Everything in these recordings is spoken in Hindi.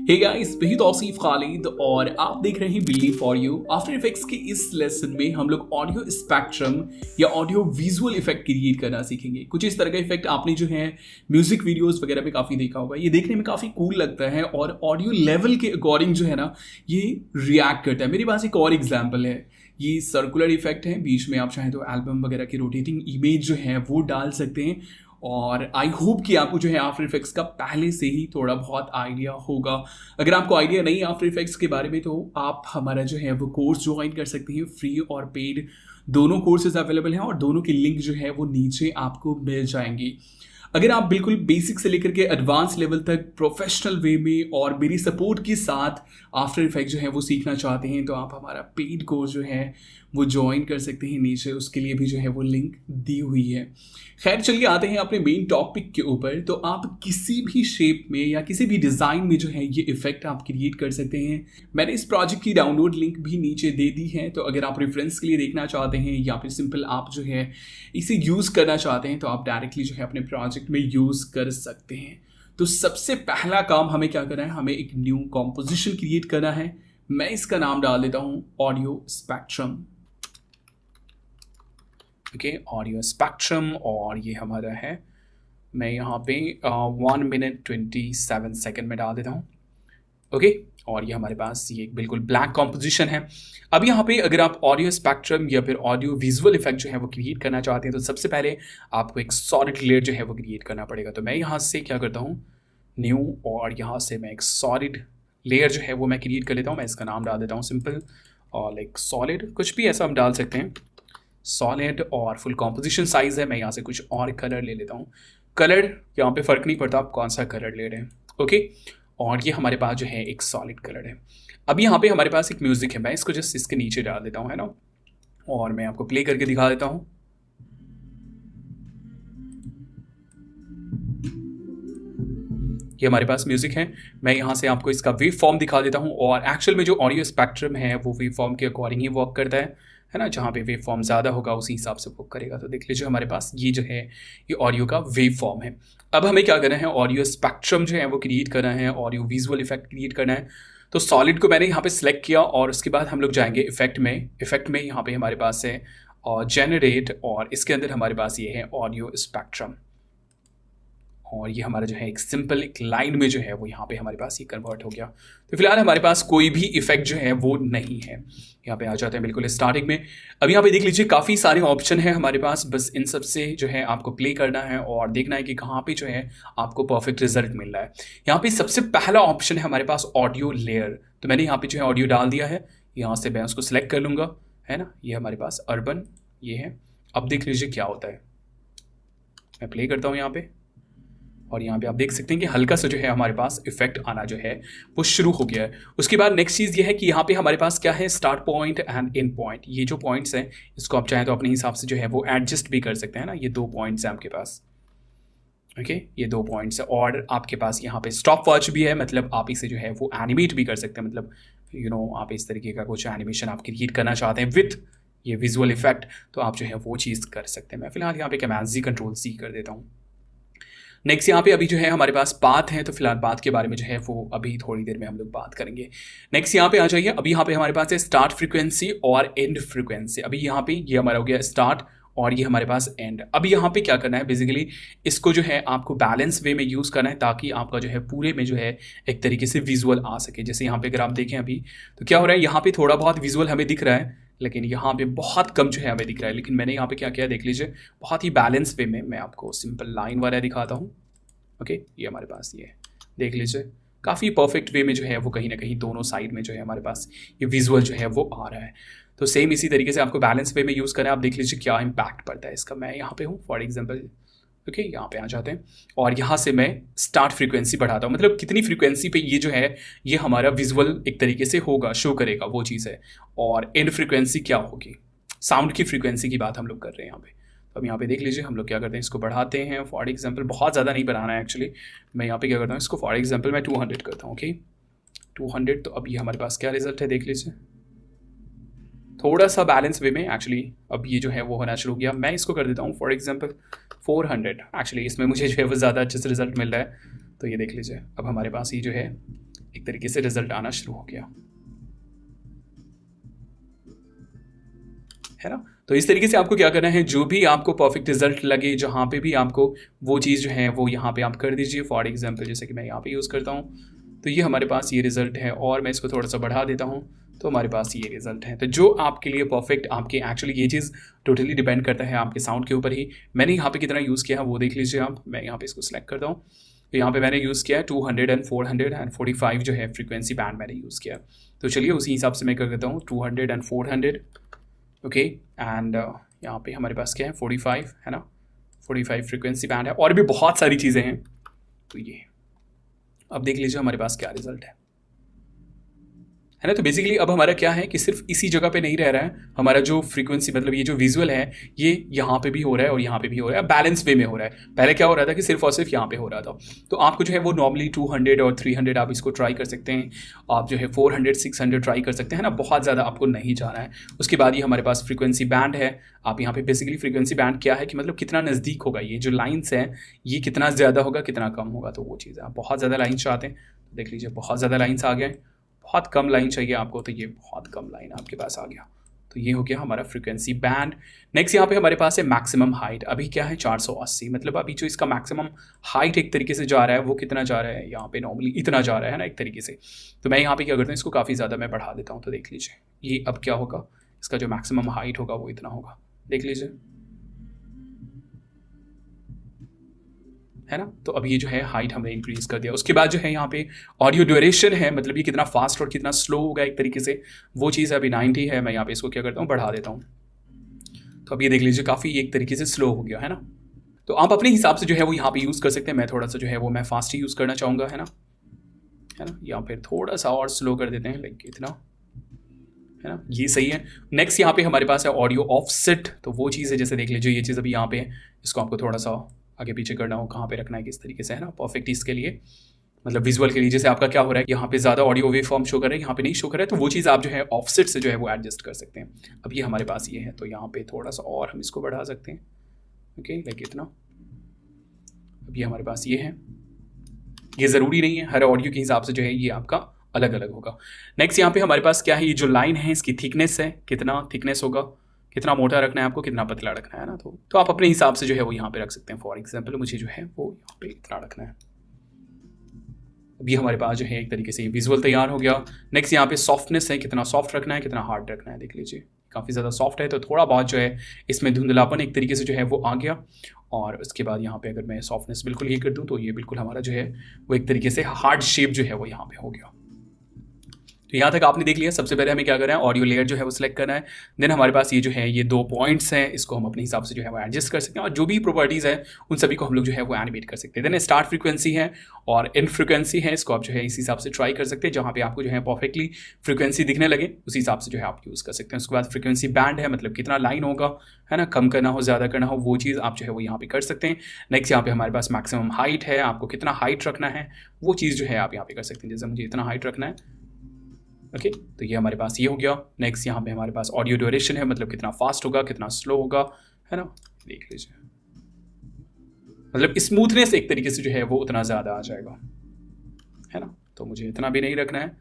हे गाइस, मैं तौसीफ खालिद और आप देख रहे हैं believe for you. After effects के इस लेसन में हम लोग ऑडियो स्पेक्ट्रम या ऑडियो विजुअल इफेक्ट क्रिएट करना सीखेंगे। कुछ इस तरह का इफेक्ट आपने जो है म्यूजिक वीडियोस वगैरह में काफ़ी देखा होगा। ये देखने में काफ़ी कूल लगता है और ऑडियो लेवल के अकॉर्डिंग जो है ना ये रिएक्ट करता है। मेरे पास एक और एग्जाम्पल है, ये सर्कुलर इफेक्ट है। बीच में आप चाहें तो एल्बम वगैरह की रोटेटिंग इमेज जो है वो डाल सकते हैं। और आई होप कि आपको जो है आफ्टर इफेक्ट्स का पहले से ही थोड़ा बहुत आइडिया होगा। अगर आपको आइडिया नहीं है आफ्टर इफेक्ट्स के बारे में तो आप हमारा जो है वो कोर्स ज्वाइन कर सकते हैं। फ्री और पेड दोनों कोर्सेज अवेलेबल हैं और दोनों की लिंक जो है वो नीचे आपको मिल जाएंगी। अगर आप बिल्कुल बेसिक से लेकर के एडवांस लेवल तक प्रोफेशनल वे में और मेरी सपोर्ट के साथ आफ्टर इफेक्ट जो है वो सीखना चाहते हैं तो आप हमारा पेड कोर्स जो है वो ज्वाइन कर सकते हैं। नीचे उसके लिए भी जो है वो लिंक दी हुई है। खैर चलिए आते हैं अपने मेन टॉपिक के ऊपर। तो आप किसी भी शेप में या किसी भी डिज़ाइन में जो है ये इफेक्ट आप क्रिएट कर सकते हैं। मैंने इस प्रोजेक्ट की डाउनलोड लिंक भी नीचे दे दी है, तो अगर आप रेफरेंस के लिए देखना चाहते हैं या फिर सिंपल आप जो है इसे यूज़ करना चाहते हैं तो आप डायरेक्टली जो है अपने प्रोजेक्ट में यूज़ कर सकते हैं। तो सबसे पहला काम हमें क्या करना है, हमें एक न्यू कॉम्पोजिशन क्रिएट करना है। मैं इसका नाम डाल देता हूँ audio spectrum. Okay, audio spectrum और ये हमारा है, मैं यहाँ पे 1 मिनट 27 सेकेंड में डाल देता हूँ। ओके, और ये हमारे पास ये बिल्कुल ब्लैक कॉम्पोजिशन है। अब यहाँ पे अगर आप ऑडियो स्पेक्ट्रम या फिर ऑडियो विजुअल इफेक्ट जो है वो क्रिएट करना चाहते हैं तो सबसे पहले आपको एक सॉलिड लेयर जो है वो क्रिएट करना पड़ेगा। तो मैं यहाँ से क्या करता हूँ, न्यू, और यहाँ से मैं एक सॉलिड लेयर जो है वो मैं क्रिएट कर लेता हूँ। मैं इसका नाम डाल देता हूँ सिंपल और लाइक सॉलिड, कुछ भी ऐसा हम डाल सकते हैं, सॉलिड। और फुल कॉम्पोजिशन साइज़ है, मैं यहाँ से कुछ और कलर ले लेता हूँ। कलर यहाँ पे फ़र्क नहीं पड़ता आप कौन सा कलर ले रहे हैं। ओके, और ये हमारे पास जो है एक सॉलिड कलर है। अब यहाँ पे हमारे पास एक म्यूज़िक है, मैं इसको जस्ट इसके नीचे डाल देता हूँ, है ना, और मैं आपको प्ले करके दिखा देता हूँ। ये हमारे पास म्यूज़िक है। मैं यहाँ से आपको इसका वेव फॉर्म दिखा देता हूँ। और एक्चुअल में जो ऑडियो स्पेक्ट्रम है वो वेव फॉर्म के अकॉर्डिंग ही वर्क करता है ना, जहाँ पे वेव फॉर्म ज़्यादा होगा उसी हिसाब से वर्क करेगा। तो देख लीजिए हमारे पास ये जो है ये ऑडियो का वेव फॉर्म है। अब हमें क्या करना है, ऑडियो स्पेक्ट्रम जो है वो क्रिएट करना है, ऑडियो विजुअल इफेक्ट क्रिएट करना है। तो सॉलिड को मैंने यहाँ पे सिलेक्ट किया और उसके बाद हम लोग जाएंगे इफेक्ट में। इफेक्ट में यहाँ पे हमारे पास है जेनरेट, और इसके अंदर हमारे पास ये है ऑडियो स्पेक्ट्रम। और ये हमारा जो है एक सिंपल एक लाइन में जो है वो यहाँ पे हमारे पास ये कन्वर्ट हो गया। तो फिलहाल हमारे पास कोई भी इफेक्ट जो है वो नहीं है। यहाँ पे आ जाते हैं बिल्कुल स्टार्टिंग में। अब यहाँ पे देख लीजिए काफ़ी सारे ऑप्शन है हमारे पास, बस इन सब से जो है आपको प्ले करना है और देखना है कि कहाँ पे जो है आपको परफेक्ट रिजल्ट मिल रहा है। यहाँ पे सबसे पहला ऑप्शन है हमारे पास ऑडियो लेयर। तो मैंने यहाँ पे जो है ऑडियो डाल दिया है, यहाँ से मैं उसको सिलेक्ट कर लूँगा, है ना। ये हमारे पास अर्बन ये है। अब देख लीजिए क्या होता है, मैं प्ले करता हूँ यहाँ पे और यहाँ पे आप देख सकते हैं कि हल्का सा जो है हमारे पास इफेक्ट आना जो है वो शुरू हो गया है। उसके बाद नेक्स्ट चीज़ ये है कि यहाँ पे हमारे पास क्या है, start point and and point. ये जो पॉइंट्स हैं इसको आप चाहें तो अपने हिसाब से जो है वो एडजस्ट भी कर सकते हैं ना। ये 2 पॉइंट्स हैं आपके पास। ओके, ये 2 पॉइंट्स है और आपके पास यहाँ पे स्टॉप वॉच भी है, मतलब आप इसे जो है वो एनिमेट भी कर सकते हैं। मतलब आप इस तरीके का कुछ एनिमेशन आप क्रिएट करना चाहते हैं विथ ये विजुअल इफेक्ट तो आप जो है वो चीज़ कर सकते हैं। मैं फिलहाल यहाँ पे कमांड Ctrl+C कर देता हूँ। नेक्स्ट यहाँ पे अभी जो है हमारे पास पाथ है, तो फिलहाल पाथ के बारे में जो है वो अभी थोड़ी देर में हम लोग बात करेंगे। नेक्स्ट यहाँ पे आ जाइए। अभी यहाँ पे हमारे पास है स्टार्ट फ्रीक्वेंसी और एंड फ्रीक्वेंसी। अभी यहाँ पे ये हमारा हो गया स्टार्ट और ये हमारे पास एंड। अभी यहाँ पे क्या करना है, बेसिकली इसको जो है आपको बैलेंस वे में यूज़ करना है ताकि आपका जो है पूरे में जो है एक तरीके से विजुअल आ सके। जैसे यहाँ पे अगर आप देखें अभी तो क्या हो रहा है, यहाँ पे थोड़ा बहुत विजुअल हमें दिख रहा है लेकिन यहाँ पे बहुत कम जो है हमें दिख रहा है। लेकिन मैंने यहाँ पे क्या किया देख लीजिए, बहुत ही बैलेंस वे में मैं आपको सिंपल लाइन वाला दिखाता हूँ। ओके, ये हमारे पास ये देख लीजिए काफ़ी परफेक्ट वे में जो है वो कहीं ना कहीं दोनों साइड में जो है हमारे पास ये विजुअल जो है वो आ रहा है। तो सेम इसी तरीके से आपको बैलेंस वे में यूज़ करना है। आप देख लीजिए क्या इम्पैक्ट पड़ता है इसका। मैं यहाँ पे हूँ फॉर एग्जांपल, ओके, यहाँ पे आ जाते हैं और यहाँ से मैं स्टार्ट फ्रीक्वेंसी बढ़ाता हूँ, मतलब कितनी फ्रीक्वेंसी पे ये जो है ये हमारा विजुअल एक तरीके से होगा, शो करेगा, वो चीज़ है। और एंड फ्रीक्वेंसी क्या होगी, साउंड की फ्रीक्वेंसी की बात हम लोग कर रहे हैं यहाँ पे। अब यहाँ पे देख लीजिए हम लोग क्या करते हैं, इसको बढ़ाते हैं फॉर एग्जांपल, बहुत ज़्यादा नहीं बढ़ाना है एक्चुअली। मैं यहाँ पे क्या करता हूँ, इसको फॉर एग्जांपल मैं 200 करता हूँ। ओके, 200। तो अब ये हमारे पास क्या रिजल्ट है देख लीजिए, थोड़ा सा बैलेंस वे में एक्चुअली अब ये जो है वो होना शुरू हो गया। मैं इसको कर देता हूँ फॉर एग्जांपल 400। एक्चुअली इसमें मुझे जो है वो ज़्यादा अच्छे से रिजल्ट मिल रहा है। तो ये देख लीजिए अब हमारे पास ये जो है एक तरीके से रिजल्ट आना शुरू हो गया, है ना। तो इस तरीके से आपको क्या करना है, जो भी आपको परफेक्ट रिजल्ट लगे, जहाँ पे भी आपको वो चीज़ जो है वो यहाँ पे आप कर दीजिए। फॉर एग्जांपल जैसे कि मैं यहाँ पे यूज़ करता हूँ, तो ये हमारे पास ये रिजल्ट है, और मैं इसको थोड़ा सा बढ़ा देता हूँ तो हमारे पास ये रिजल्ट है। तो जो आपके लिए परफेक्ट, आपके एक्चुअली ये चीज़ टोटली डिपेंड करता है आपके साउंड के ऊपर ही। मैंने यहाँ पे कितना यूज़ किया है वो देख लीजिए आप। मैं यहाँ पे इसको सिलेक्ट करता हूँ, तो यहाँ पे मैंने यूज़ किया है 200 एंड 400 एंड 45 जो है फ्रीक्वेंसी बैंड मैंने यूज़ किया। तो चलिए उसी हिसाब से मैं कर देता हूँ 200 एंड 400, ओके। एंड यहाँ पे हमारे पास क्या है 45, है ना, 45 फ्रीक्वेंसी बैंड है, और भी बहुत सारी चीज़ें हैं। तो ये अब देख लीजिए हमारे पास क्या रिजल्ट है ना। तो बेसिकली अब हमारा क्या है कि सिर्फ इसी जगह पे नहीं रह रहा है, हमारा जो फ्रीक्वेंसी मतलब ये जो विजुअल है ये यहाँ पे भी हो रहा है और यहाँ पे भी हो रहा है, बैलेंस वे में हो रहा है। पहले क्या हो रहा था कि सिर्फ और सिर्फ यहाँ पे हो रहा था। तो आपको जो है वो नॉर्मली 200 और 300 आप इसको ट्राई कर सकते हैं, आप जो है 400 600 ट्राई कर सकते हैं ना, बहुत ज़्यादा आपको नहीं जाना है। उसके बाद ये हमारे पास फ्रीक्वेंसी बैंड है। आप यहाँ पे बेसिकली फ्रीक्वेंसी बैंड क्या है कि मतलब कितना नज़दीक होगा, ये जो लाइन्स हैं ये कितना ज़्यादा होगा कितना कम होगा, तो वो चीज़ है। आप बहुत ज़्यादा लाइन चाहते हैं तो देख लीजिए बहुत ज़्यादा लाइन्स आ गए, बहुत कम लाइन चाहिए आपको तो ये बहुत कम लाइन आपके पास आ गया। तो ये हो गया हमारा फ्रीक्वेंसी बैंड। नेक्स्ट यहाँ पे हमारे पास है मैक्सिमम हाइट। अभी क्या है 480, मतलब अभी जो इसका मैक्सिमम हाइट एक तरीके से जा रहा है वो कितना जा रहा है, यहाँ पे नॉर्मली इतना जा रहा है ना एक तरीके से। तो मैं यहाँ पे क्या करता हूँ, इसको काफ़ी ज़्यादा मैं बढ़ा देता हूँ। तो देख लीजिए ये अब क्या होगा, इसका जो मैक्सिमम हाइट होगा वो इतना होगा, देख लीजिए, है ना। तो अब ये जो है हाइट हमने इंक्रीज कर दिया। उसके बाद जो है यहाँ पे ऑडियो ड्यूरेशन है, मतलब ये कितना फास्ट और कितना स्लो होगा एक तरीके से, वो चीज़ अभी 90 है। मैं यहाँ पे इसको क्या करता हूँ बढ़ा देता हूँ। तो अब ये देख लीजिए काफ़ी एक तरीके से स्लो हो गया, है ना। तो आप अपने हिसाब से जो है वो यहाँ पे यूज़ कर सकते हैं। मैं थोड़ा सा जो है वो मैं फास्ट ही यूज़ करना चाहूँगा, है ना, या फिर थोड़ा सा और स्लो कर देते हैं, लाइक इतना, है ना, ये सही है। नेक्स्ट यहाँ पे हमारे पास है ऑडियो ऑफसेट। तो वो चीज़ है, जैसे देख लीजिए ये चीज़ अभी यहाँ पे है, इसको आपको थोड़ा सा आगे पीछे करना हो, कहाँ पे रखना है किस तरीके से, है ना, परफेक्ट इसके लिए मतलब विजुअल के लिए। जैसे आपका क्या हो रहा है, यहाँ पे ज़्यादा ऑडियो वेव फॉर्म शो कर रहा है, यहाँ पे नहीं शो कर रहा है, तो वो चीज़ आप जो है ऑफसेट से जो है वो एडजस्ट कर सकते हैं। अब ये हमारे पास ये है, तो यहाँ पे थोड़ा सा और हम इसको बढ़ा सकते हैं, ओके, लाइक इतना। अब ये हमारे पास ये है, ये ज़रूरी नहीं है, हर ऑडियो के हिसाब से जो है ये आपका अलग अलग होगा। नेक्स्ट यहाँ पे हमारे पास क्या है, ये जो लाइन है इसकी थिकनेस है, कितना थिकनेस होगा, कितना मोटा रखना है आपको, कितना पतला रखना है ना। तो आप अपने हिसाब से जो है वो यहाँ पे रख सकते हैं। फॉर एग्जांपल मुझे जो है वो यहाँ पे इतना रखना है। अब ये हमारे पास जो है एक तरीके से विजुअल तैयार हो गया। नेक्स्ट यहाँ पे सॉफ्टनेस है, कितना सॉफ्ट रखना है, कितना हार्ड रखना है, देख लीजिए काफ़ी ज़्यादा सॉफ्ट है तो थोड़ा बहुत जो है इसमें धुंधलापन एक तरीके से जो है वो आ गया। और उसके बाद यहाँ पे अगर मैं सॉफ्टनेस बिल्कुल ये कर दूँ तो ये बिल्कुल हमारा जो है वो एक तरीके से हार्ड शेप जो है वो यहाँ पे हो गया। तो यहाँ तक आपने देख लिया। सबसे पहले हमें क्या करना है, ऑडियो लेयर जो है वो सिलेक्ट करना है। देन हमारे पास ये जो है ये 2 पॉइंट्स हैं, इसको हम अपने हिसाब से जो है वो एडजस्ट कर सकते हैं, और जो भी प्रॉपर्टीज़ है उन सभी को हम लोग जो है वो एनिमेट कर सकते हैं। देन स्टार्ट फ्रीक्वेंसी है और एंड फ्रीक्वेंसी है, इसको आप जो है इस हिसाब से ट्राई कर सकते हैं, जहाँ पे आपको जो है परफेक्टली फ्रीक्वेंसी दिखने लगे उस हिसाब से जो है आप यूज़ कर सकते हैं। उसके बाद फ्रीक्वेंसी बैंड है, मतलब कितना लाइन होगा, है ना, कम करना हो ज़्यादा करना हो, वो चीज़ आप जो है वो यहाँ पे कर सकते हैं। नेक्स्ट यहाँ पे हमारे पास मैक्सिमम हाइट है, आपको कितना हाइट रखना है वो चीज़ जो है आप यहाँ पे कर सकते हैं। जैसे मुझे इतना हाइट रखना है, ओके, तो ये हमारे पास ये हो गया। नेक्स्ट यहाँ पे हमारे पास ऑडियो ड्यूरेशन है, मतलब कितना फास्ट होगा कितना स्लो होगा, है ना, देख लीजिए, मतलब स्मूथनेस एक तरीके से जो है वो उतना ज़्यादा आ जाएगा, है ना। तो मुझे इतना भी नहीं रखना है।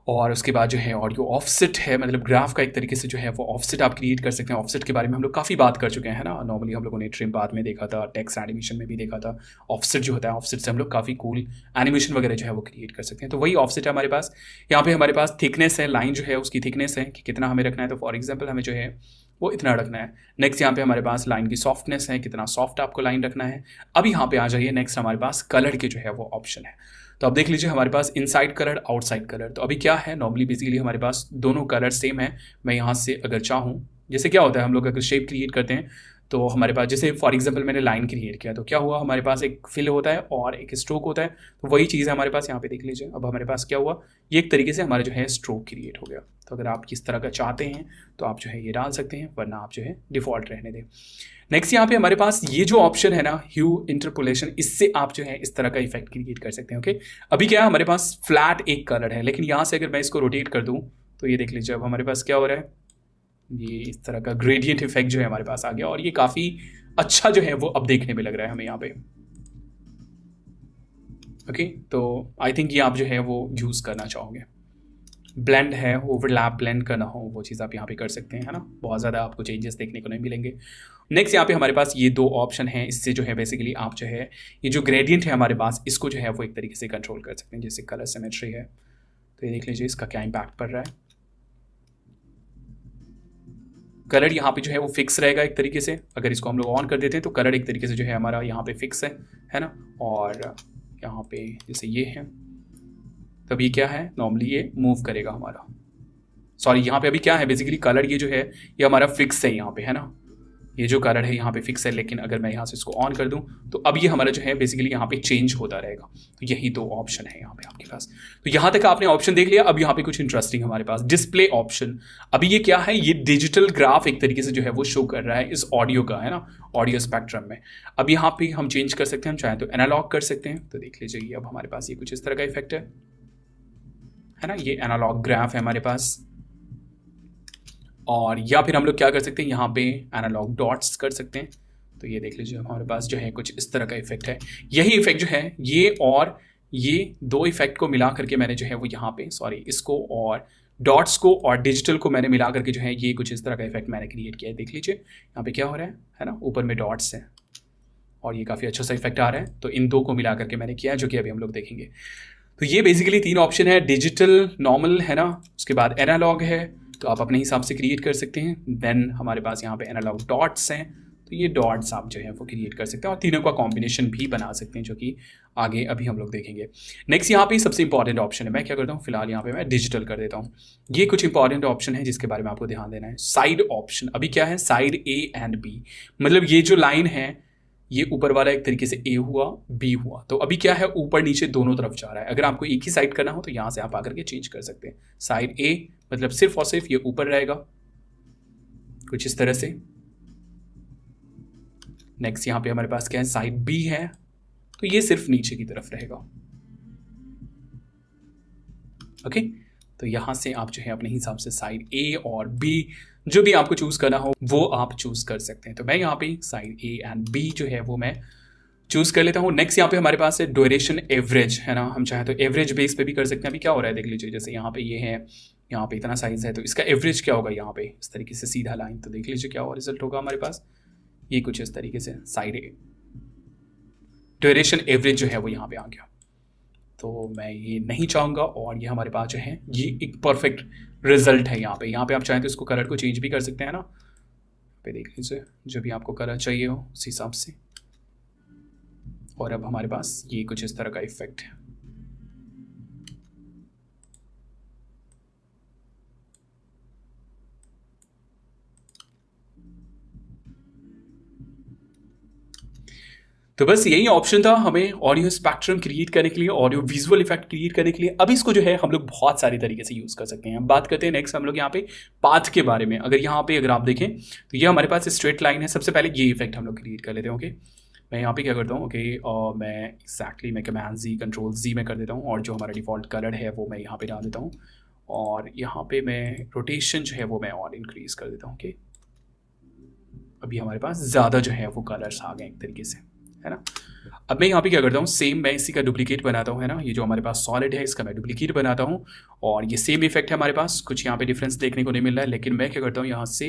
और उसके बाद जो है ऑडियो ऑफसेट है, मतलब ग्राफ का एक तरीके से जो है वो ऑफसेट आप क्रिएट कर सकते हैं। ऑफसेट के बारे में हम लोग काफ़ी बात कर चुके हैं, है ना। नॉर्मली हम लोगों ने ट्रिम पाथ में देखा था, टेक्स्ट एनिमेशन में भी देखा था। ऑफसेट जो होता है, ऑफसेट से हम लोग काफ़ी कूल एनिमेशन वगैरह जो है वो क्रिएट कर सकते हैं। तो वही ऑफसेट है हमारे पास। यहाँ पे हमारे पास थिकनेस है, लाइन जो है उसकी थिकनेस है कि कितना हमें रखना है। तो फॉर एग्जाम्पल हमें जो है वो इतना रखना है। नेक्स्ट यहाँ पे हमारे पास लाइन की सॉफ्टनेस है, कितना सॉफ्ट आपको लाइन रखना है। अब यहाँ पे आ जाइए, नेक्स्ट हमारे पास कलर के जो है वो ऑप्शन है। तो अब देख लीजिए हमारे पास इनसाइड कलर आउटसाइड कलर। तो अभी क्या है, नॉर्मली बेसिकली हमारे पास दोनों कलर सेम है। मैं यहाँ से अगर चाहूँ, जैसे क्या होता है हम लोग अगर शेप क्रिएट करते हैं तो हमारे पास, जैसे फॉर एग्जांपल मैंने लाइन क्रिएट किया तो क्या हुआ, हमारे पास एक फिल होता है और एक स्ट्रोक होता है। तो वही चीज़ है हमारे पास यहाँ पे, देख लीजिए। अब हमारे पास क्या हुआ, ये एक तरीके से हमारा जो है स्ट्रोक क्रिएट हो गया। तो अगर आप किस तरह का चाहते हैं तो आप जो है ये डाल सकते हैं, वरना आप जो है डिफ़ॉल्ट रहने दें। नेक्स्ट यहाँ पे हमारे पास ये जो ऑप्शन है ना, ह्यू इंटरपोलेशन, इससे आप जो है इस तरह का इफेक्ट क्रिएट कर सकते हैं। ओके, अभी क्या है हमारे पास फ्लैट एक कलर है, लेकिन यहाँ से अगर मैं इसको रोटेट कर दूँ तो ये देख लीजिए अब हमारे पास क्या हो रहा है, ये इस तरह का ग्रेडियंट इफेक्ट जो है हमारे पास आ गया। और ये काफ़ी अच्छा जो है वो अब देखने में लग रहा है हमें यहाँ पे। ओके, तो आई थिंक ये आप जो है वो यूज़ करना चाहोगे। ब्लेंड है, ओवरलैप ब्लेंड करना हो वो चीज़ आप यहाँ पे कर सकते हैं, है ना। बहुत ज़्यादा आपको चेंजेस देखने को नहीं मिलेंगे। नेक्स्ट यहाँ पे हमारे पास ये दो ऑप्शन हैं, इससे जो है बेसिकली आप जो है ये जो ग्रेडियंट है हमारे पास, इसको जो है वो एक तरीके से कंट्रोल कर सकते हैं। जैसे कलर सिमेट्री है, तो ये देख लीजिए इसका क्या इम्पैक्ट पड़ रहा है। कलर यहाँ पे जो है वो फिक्स रहेगा एक तरीके से। अगर इसको हम लोग ऑन कर देते हैं तो कलर एक तरीके से जो है हमारा यहाँ पे फिक्स है ना। और यहाँ पे जैसे ये है, तब ये क्या है, नॉर्मली ये मूव करेगा हमारा। सॉरी, यहाँ पे अभी क्या है बेसिकली, कलर ये जो है ये हमारा फिक्स है यहाँ पे, है ना। ये जो कलर है यहाँ पे फिक्स है, लेकिन अगर मैं यहाँ से इसको ऑन कर दूँ तो अब ये हमारा जो है बेसिकली यहाँ पे चेंज होता रहेगा। तो यही दो ऑप्शन है यहाँ पे आपके पास। तो यहाँ तक आपने ऑप्शन देख लिया। अब यहाँ पे कुछ इंटरेस्टिंग हमारे पास डिस्प्ले ऑप्शन। अभी ये क्या है, ये डिजिटल ग्राफ एक तरीके से जो है वो शो कर रहा है इस ऑडियो का, है ना, ऑडियो स्पेक्ट्रम में। अब यहाँ पे हम चेंज कर सकते हैं, हम चाहें तो एनालॉग कर सकते हैं। तो देख लीजिए अब हमारे पास ये कुछ इस तरह का इफेक्ट है ना। ये एनालॉग ग्राफ है हमारे पास। और या फिर हम लोग क्या कर सकते हैं, यहाँ पे एनालॉग डॉट्स कर सकते हैं। तो ये देख लीजिए हमारे पास जो है कुछ इस तरह का इफेक्ट है। यही इफेक्ट जो है ये और ये दो इफेक्ट को मिला करके मैंने जो है वो यहाँ पे, सॉरी, इसको और डॉट्स को और डिजिटल को मैंने मिला करके जो है ये कुछ इस तरह का इफेक्ट मैंने क्रिएट किया है। देख लीजिए यहाँ पे क्या हो रहा है ना, ऊपर में डॉट्स है और ये काफ़ी अच्छा सा इफेक्ट आ रहा है। तो इन दो को मिला करके मैंने किया है, जो कि अभी हम लोग देखेंगे। तो ये बेसिकली तीन ऑप्शन है, डिजिटल, नॉर्मल, है ना, उसके बाद एनालॉग है। तो आप अपने हिसाब से क्रिएट कर सकते हैं। देन हमारे पास यहाँ पे एनालॉग डॉट्स हैं, तो ये डॉट्स आप जो है वो क्रिएट कर सकते हैं और तीनों का कॉम्बिनेशन भी बना सकते हैं, जो कि आगे अभी हम लोग देखेंगे। नेक्स्ट यहाँ पे सबसे इंपॉर्टेंट ऑप्शन है, मैं क्या करता हूँ फिलहाल यहाँ पे मैं डिजिटल कर देता हूँ। ये कुछ इंपॉर्टेंट ऑप्शन है जिसके बारे में आपको ध्यान देना है। साइड ऑप्शन, अभी क्या है, साइड ए एंड बी, मतलब ये जो लाइन है ये ऊपर वाला एक तरीके से ए हुआ, बी हुआ। तो अभी क्या है, ऊपर नीचे दोनों तरफ जा रहा है। अगर आपको एक ही साइड करना हो तो यहाँ से आप आकर के चेंज कर सकते हैं। साइड ए मतलब सिर्फ और सिर्फ ये ऊपर रहेगा कुछ इस तरह से। नेक्स्ट यहाँ पे हमारे पास क्या है, साइड बी है, तो ये सिर्फ नीचे की तरफ रहेगा। ओके, तो यहाँ से आप जो है अपने हिसाब से साइड ए और बी जो भी आपको चूज करना हो वो आप चूज कर सकते हैं। तो मैं यहाँ पे साइड ए एंड बी जो है वो मैं चूज कर लेता हूँ। नेक्स्ट यहाँ पे हमारे पास है ड्यूरेशन एवरेज, है ना। हम चाहें तो एवरेज बेस पे भी कर सकते हैं। अभी क्या हो रहा है देख लीजिए, जैसे यहाँ पे ये है, यहाँ पे इतना साइज है, तो इसका एवरेज क्या होगा यहाँ पे इस तरीके से सीधा लाइन। तो देख लीजिए क्या हुआ, रिजल्ट होगा हमारे पास ये कुछ इस तरीके से, साइड ए ड्यूरेशन एवरेज जो है वो यहाँ पे आ गया। तो मैं ये नहीं चाहूँगा और ये हमारे पास जो है ये एक परफेक्ट रिजल्ट है। यहाँ पे आप चाहें तो इसको कलर को चेंज भी कर सकते हैं ना। पे देख लीजिए जो भी आपको कलर चाहिए हो उस हिसाब से। और अब हमारे पास ये कुछ इस तरह का इफेक्ट है। तो बस यही ऑप्शन था हमें ऑडियो स्पेक्ट्रम क्रिएट करने के लिए, ऑडियो विजुअल इफेक्ट क्रिएट करने के लिए। अब इसको जो है हम लोग बहुत सारे तरीके से यूज़ कर सकते हैं। अब बात करते हैं नेक्स्ट हम लोग यहाँ पे पाथ के बारे में। अगर यहाँ पे अगर आप देखें तो ये हमारे पास स्ट्रेट लाइन है। सबसे पहले ये इफेक्ट हम लोग क्रिएट कर लेते हैं। ओके, मैं यहाँ पे क्या करता हूँ, मैं एक्जैक्टली मैं कमांड जी कंट्रोल जी में कर देता हूँ और जो हमारा डिफ़ॉल्ट कलर है वो मैं यहाँ पे डाल देता हूँ और यहाँ पे मैं रोटेशन जो है वो मैं और इंक्रीज़ कर देता हूँ। ओके, अभी हमारे पास ज़्यादा जो है वो कलर्स आ गए एक तरीके से, है ना। अब मैं यहाँ पे क्या करता हूँ, सेम मैं इसी का डुप्लीकेट बनाता हूँ, है ना। ये जो हमारे पास सॉलिड है इसका मैं डुप्लीकेट बनाता हूँ और ये सेम इफेक्ट है हमारे पास। कुछ यहाँ पे डिफरेंस देखने को नहीं मिल रहा है, लेकिन मैं क्या करता हूँ यहाँ से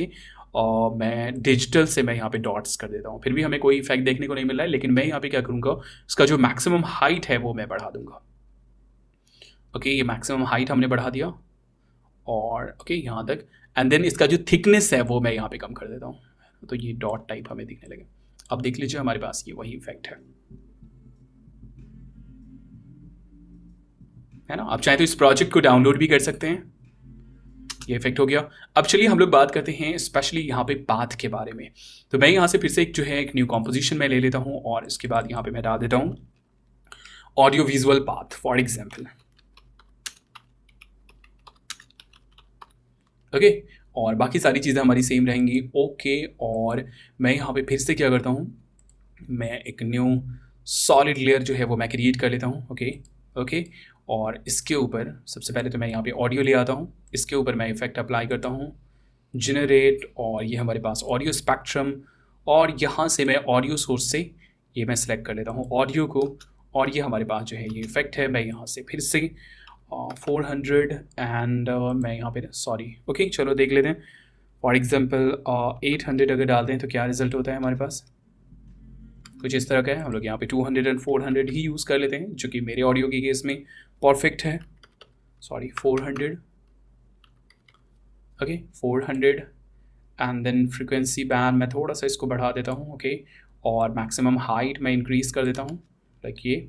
मैं डिजिटल से मैं यहाँ पे डॉट्स कर देता हूँ। फिर भी हमें कोई इफेक्ट देखने को नहीं मिल रहा है, लेकिन मैं यहाँ पे क्या करूँगा, उसका जो मैक्सिमम हाइट है वो मैं बढ़ा दूंगा। ओके, ये मैक्सिमम हाइट हमने बढ़ा दिया और ओके यहाँ तक। एंड देन इसका जो थिकनेस है वो मैं यहाँ पे कम कर देता हूँ, तो ये डॉट टाइप हमें दिखने लगे। अब देख लीजिए हमारे पास ये वही इफेक्ट है ना। आप चाहे तो इस प्रोजेक्ट को डाउनलोड भी कर सकते हैं। ये इफेक्ट हो गया। अब चलिए हम लोग बात करते हैं स्पेशली यहाँ पे पाथ के बारे में। तो मैं यहाँ से फिर से एक जो है एक न्यू कॉम्पोजिशन में ले लेता हूँ और इसके बाद यहाँ पे मैं डाल देता हूँ audio visual path for example. Okay, और बाकी सारी चीज़ें हमारी सेम रहेंगी। ओके, और मैं यहाँ पे फिर से क्या करता हूँ, मैं एक न्यू सॉलिड लेयर जो है वो मैं क्रिएट कर लेता हूँ। ओके, और इसके ऊपर सबसे पहले तो मैं यहाँ पे ऑडियो ले आता हूँ। इसके ऊपर मैं इफेक्ट अप्लाई करता हूँ, जनरेट, और ये हमारे पास ऑडियो स्पेक्ट्रम, और यहाँ से मैं ऑडियो सोर्स से ये मैं सेलेक्ट कर लेता हूँ ऑडियो को और ये हमारे पास जो है ये इफेक्ट है। मैं यहाँ से फिर से 400 एंड मैं यहाँ पे सॉरी ओके चलो देख लेते हैं। फॉर एग्जांपल 800 अगर डालते हैं तो क्या रिजल्ट होता है हमारे पास, कुछ इस तरह का है। हम लोग यहाँ पे 200 एंड 400 ही यूज़ कर लेते हैं जो कि मेरे ऑडियो के केस में परफेक्ट है। Sorry 400 okay 400 and then frequency band मैं थोड़ा सा इसको बढ़ा देता हूँ ओके और मैक्सिमम हाइट मैं इंक्रीज़ कर देता हूँ लाइक ये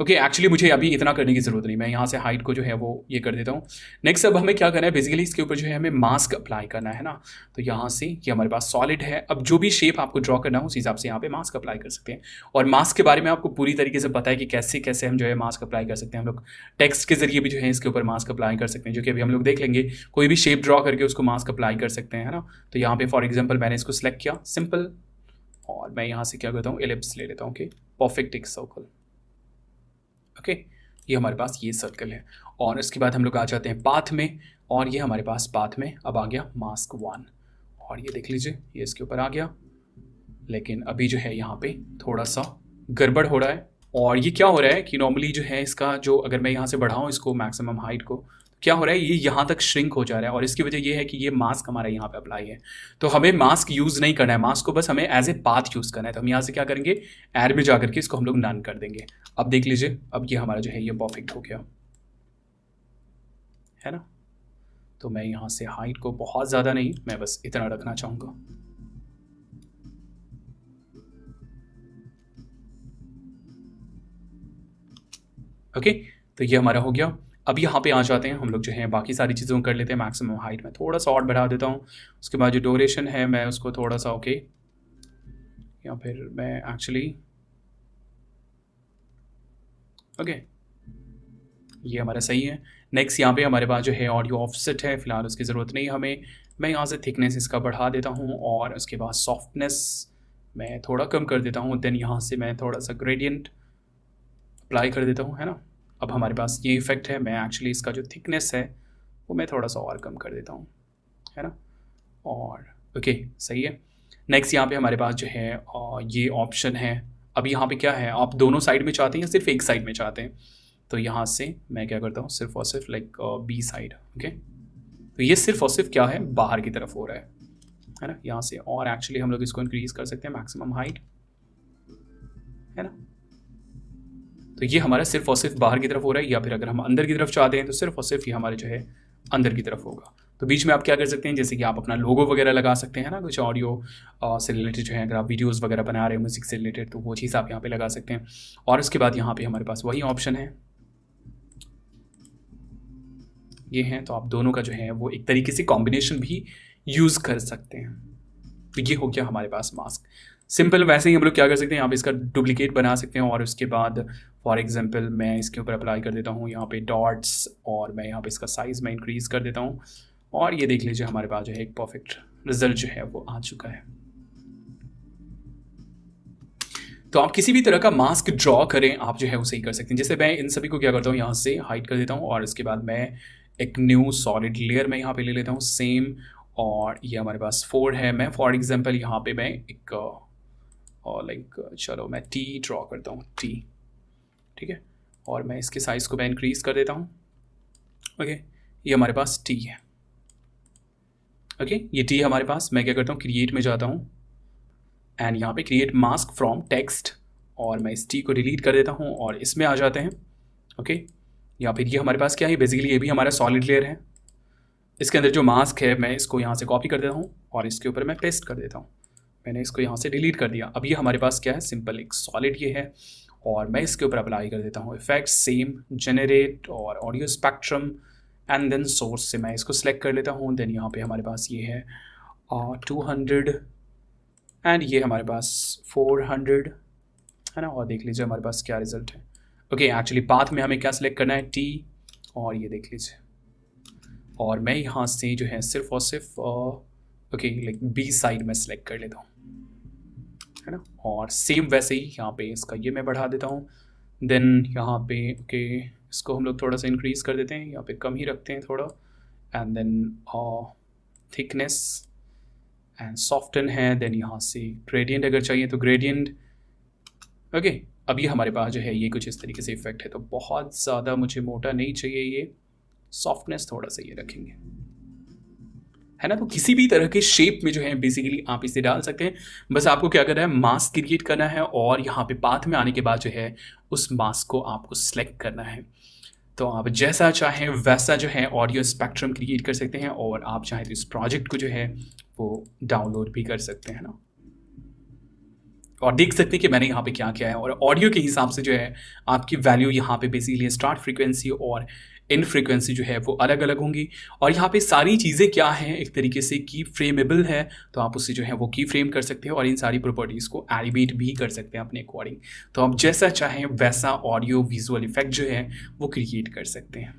ओके एक्चुअली मुझे अभी इतना करने की ज़रूरत नहीं, मैं यहाँ से हाइट को जो है वो ये कर देता हूँ। नेक्स्ट अब हमें क्या करना है, बेसिकली इसके ऊपर जो है हमें मास्क अप्लाई करना है ना। तो यहाँ से ये हमारे पास सॉलिड है, अब जो भी शेप आपको ड्रॉ करना हो उस हिसाब से यहाँ पे मास्क अप्लाई कर सकते हैं। और मास्क के बारे में आपको पूरी तरीके से पता है कि कैसे कैसे हम जो है मास्क अप्लाई कर सकते हैं। हम लोग टेक्स्ट के जरिए भी जो है इसके ऊपर मास्क अप्लाई कर सकते हैं, जो कि अभी हम लोग देख लेंगे। कोई भी शेप ड्रॉ करके उसको मास्क अप्लाई कर सकते हैं, है ना। तो यहाँ पे फॉर एग्जाम्पल मैंने इसको सेलेक्ट किया सिंपल, और मैं यहाँ से क्या करता हूँ एलिप्स ले लेता हूँ ओके, परफेक्ट एक सर्कल ओके। ये हमारे पास ये सर्कल है। और इसके बाद हम लोग आ जाते हैं पाथ में, और ये हमारे पास पाथ में अब आ गया मास्क 1, और ये देख लीजिए ये इसके ऊपर आ गया। लेकिन अभी जो है यहाँ पे थोड़ा सा गड़बड़ हो रहा है, और ये क्या हो रहा है कि नॉर्मली जो है इसका जो अगर मैं यहाँ से बढ़ाऊँ इसको मैक्सिमम हाइट को, क्या हो रहा है ये यहाँ तक श्रिंक हो जा रहा है। और इसकी वजह ये है कि ये मास्क हमारा यहाँ पे अप्लाई है। तो हमें मास्क यूज़ नहीं करना है, मास्क को बस हमें एज ए पाथ यूज़ करना है। तो हम यहाँ से क्या करेंगे, ऐड में जा करके इसको हम लोग नन कर देंगे। अब देख लीजिए अब ये हमारा जो है ये परफेक्ट हो गया, है ना। तो मैं यहाँ से हाइट को बहुत ज़्यादा नहीं, मैं बस इतना रखना चाहूँगा। ओके तो ये हमारा हो गया। अब यहाँ पे आ जाते हैं हम लोग जो है बाकी सारी चीज़ों कर लेते हैं। मैक्सिमम हाइट में थोड़ा सा और बढ़ा देता हूँ, उसके बाद जो ड्यूरेशन है मैं उसको थोड़ा सा ओके, या फिर मैं एक्चुअली ओके ये हमारा सही है। नेक्स्ट यहाँ पे हमारे पास जो है ऑडियो ऑफसेट है, फिलहाल उसकी ज़रूरत नहीं हमें। मैं यहाँ से थिकनेस इसका बढ़ा देता हूँ, और उसके बाद सॉफ्टनेस मैं थोड़ा कम कर देता हूँ। देन यहाँ से मैं थोड़ा सा ग्रेडियंट अप्लाई कर देता हूँ, है ना। अब हमारे पास ये इफेक्ट है। मैं एक्चुअली इसका जो थिकनेस है वो मैं थोड़ा सा और कम कर देता हूँ, है ना। और ओके सही है। नेक्स्ट यहाँ पे हमारे पास जो है ये ऑप्शन है। अब यहाँ पे क्या है, आप दोनों साइड में चाहते हैं या सिर्फ एक साइड में चाहते हैं। तो यहाँ से मैं क्या करता हूँ सिर्फ और सिर्फ लाइक बी साइड ओके। तो ये सिर्फ और सिर्फ क्या है बाहर की तरफ हो रहा है ना। यहाँ से और एक्चुअली हम लोग इसको इंक्रीज कर सकते हैं मैक्सिमम हाइट, है ना। तो ये हमारा सिर्फ और सिर्फ बाहर की तरफ हो रहा है, या फिर अगर हम अंदर की तरफ चाहते हैं तो सिर्फ और सिर्फ ये हमारे जो है अंदर की तरफ होगा। तो बीच में आप क्या कर सकते हैं, जैसे कि आप अपना लोगो वगैरह लगा सकते हैं ना, कुछ ऑडियो से रिलेटेड जो है अगर आप वीडियोस वगैरह बना रहे हो म्यूजिक से रिलेटेड, तो वो चीज़ आप यहाँ पे लगा सकते हैं। और उसके बाद यहाँ पे हमारे पास वही ऑप्शन है, ये हैं। तो आप दोनों का जो है वो एक तरीके से कॉम्बिनेशन भी यूज़ कर सकते हैं। तो ये हो गया हमारे पास मास्क सिंपल। वैसे ही हम लोग क्या कर सकते हैं, यहाँ पे इसका डुप्लीकेट बना सकते हैं, और उसके बाद फॉर एग्जांपल मैं इसके ऊपर अप्लाई कर देता हूँ यहाँ पे डॉट्स, और मैं यहाँ पे इसका साइज़ मैं इंक्रीज़ कर देता हूँ। और ये देख लीजिए हमारे पास जो है एक परफेक्ट रिजल्ट जो है वो आ चुका है। तो आप किसी भी तरह का मास्क ड्रॉ करें आप जो है उसे ही कर सकते हैं। जैसे मैं इन सभी को क्या करता हूँ, यहाँ से हाइड कर देता हूँ, और उसके बाद मैं एक न्यू सॉलिड लेयर में यहाँ पे ले लेता हूँ सेम। और ये हमारे पास 4 है। मैं फॉर एग्जांपल यहाँ पे मैं एक और लाइक चलो मैं टी ड्रॉ करता हूँ, टी ठीक है। और मैं इसके साइज़ को मैं इंक्रीज़ कर देता हूँ ओके। ये हमारे पास टी है ओके। ये टी हमारे पास, मैं क्या करता हूँ क्रिएट में जाता हूँ, एंड यहाँ पे क्रिएट मास्क फ्रॉम टेक्स्ट, और मैं इस टी को डिलीट कर देता हूँ और इसमें आ जाते हैं ओके। या फिर ये हमारे पास क्या है, बेसिकली ये भी हमारा सॉलिड लेयर है। इसके अंदर जो मास्क है मैं इसको यहाँ से कॉपी कर देता हूँ और इसके ऊपर मैं पेस्ट कर देता हूँ। मैंने इसको यहाँ से डिलीट कर दिया। अब ये हमारे पास क्या है, सिंपल एक सॉलिड ये है, और मैं इसके ऊपर अप्लाई कर देता हूँ इफेक्ट सेम जनरेट और audio spectrum, and then source से मैं इसको सेलेक्ट कर लेता हूँ। देन यहाँ पे हमारे पास ये है 200 एंड ये हमारे पास 400, है ना। और देख लीजिए हमारे पास क्या रिजल्ट है ओके। एक्चुअली पाथ में हमें क्या सिलेक्ट करना है, टी, और ये देख लीजिए। और मैं यहाँ से जो है सिर्फ और सिर्फ ओके लाइक बी साइड में सेलेक्ट कर लेता हूँ, है ना। और सेम वैसे ही यहाँ पे इसका ये मैं बढ़ा देता हूँ। देन यहाँ पे ओके इसको हम लोग थोड़ा सा इंक्रीज़ कर देते हैं, या फिर कम ही रखते हैं थोड़ा। And then thickness and soften है। देन यहाँ से ग्रेडियंट अगर चाहिए तो ग्रेडियंट ओके। अभी हमारे पास जो है ये कुछ इस तरीके से इफेक्ट है, तो बहुत ज़्यादा मुझे मोटा नहीं चाहिए, ये सॉफ्टनेस थोड़ा सा ये रखेंगे, है ना। तो किसी भी तरह के शेप में जो है बेसिकली आप इसे डाल सकते हैं। बस आपको क्या करना है, मास्क क्रिएट करना है और यहाँ पे पाथ में आने के बाद जो है उस मास्क को आपको सेलेक्ट करना है। तो आप जैसा चाहें वैसा जो है ऑडियो स्पेक्ट्रम क्रिएट कर सकते हैं और आप चाहें तो इस प्रोजेक्ट को जो है वो डाउनलोड भी कर सकते हैं ना। और देख सकते हैं कि मैंने यहाँ पे क्या किया है, और ऑडियो के हिसाब से जो है आपकी वैल्यू यहाँ पे बेसिकली स्टार्ट फ्रीक्वेंसी और इन फ्रीक्वेंसी जो है वो अलग अलग होंगी। और यहाँ पे सारी चीज़ें क्या हैं, एक तरीके से की फ्रेमेबल है, तो आप उससे जो है वो की फ्रेम कर सकते हैं और इन सारी प्रॉपर्टीज़ को एलिवेट भी कर सकते हैं अपने अकॉर्डिंग। तो आप जैसा चाहें वैसा ऑडियो विजुअल इफेक्ट जो है वो क्रिएट कर सकते हैं।